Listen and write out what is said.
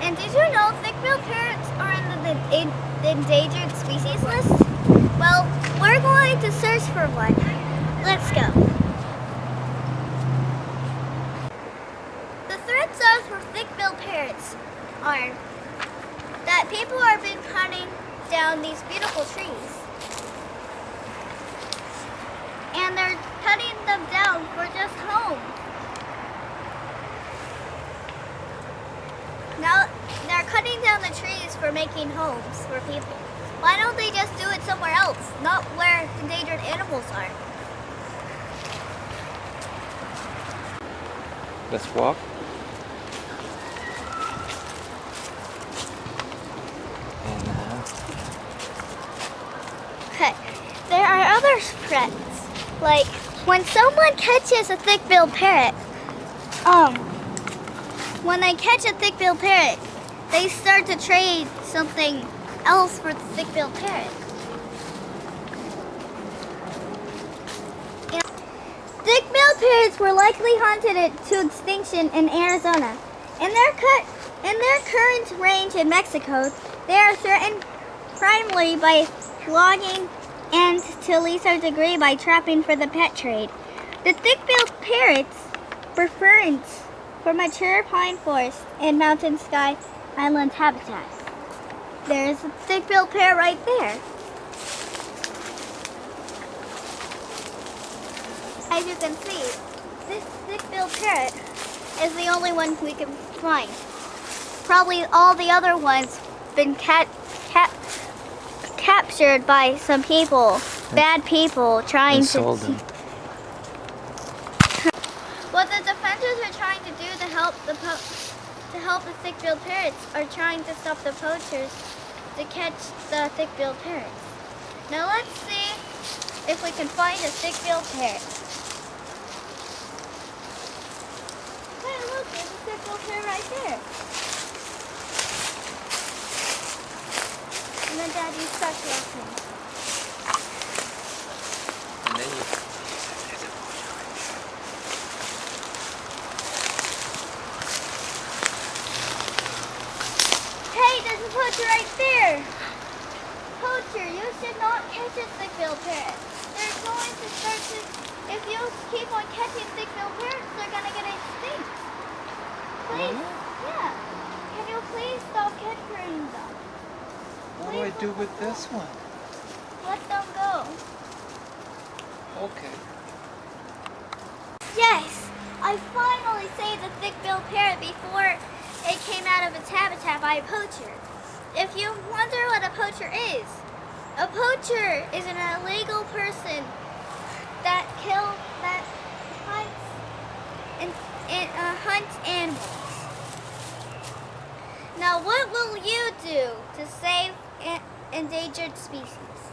And did you know thick-billed parrots are on the endangered species list? Well, we're going to search for one. Let's go. The threat zones for thick-billed parrots are that people have been cutting down these beautiful trees. And they're cutting them down for just homes. Now they're cutting down the trees for making homes for people. Why don't they just do it somewhere else, not where endangered animals are? Let's walk. Okay, there are other threats, like when someone catches a thick-billed parrot. When they catch a thick-billed parrot, they start to trade something else for the thick-billed parrot. And thick-billed parrots were likely hunted to extinction in Arizona. In their current range in Mexico, they are threatened primarily by logging and to a lesser degree by trapping for the pet trade. The thick-billed parrot's preference for mature pine forest and mountain sky island habitats. There's a thick-billed parrot right there. As you can see, this thick-billed parrot is the only one we can find. Probably all the other ones been captured by some people, bad people trying to sold them. What the defenders are trying to do to help the thick-billed parrots are trying to stop the poachers to catch the thick-billed parrots. Now let's see if we can find a thick-billed parrot. Hey, look, there's a thick-billed parrot right there. And then Daddy starts walking. And then you... Hey, there's a poacher right there. Poacher, you should not catch a thick-billed parrot. They're going to start to, if you keep on catching thick-billed parrots, they're going to get extinct. Please, yeah. Can you please stop capturing them? What do I do with this one? Let them go. Okay. Yes, I finally saved the thick-billed parrot before it came out of its habitat by a poacher. If you wonder what a poacher is an illegal person that hunts animals. Now, what will you do to save endangered species?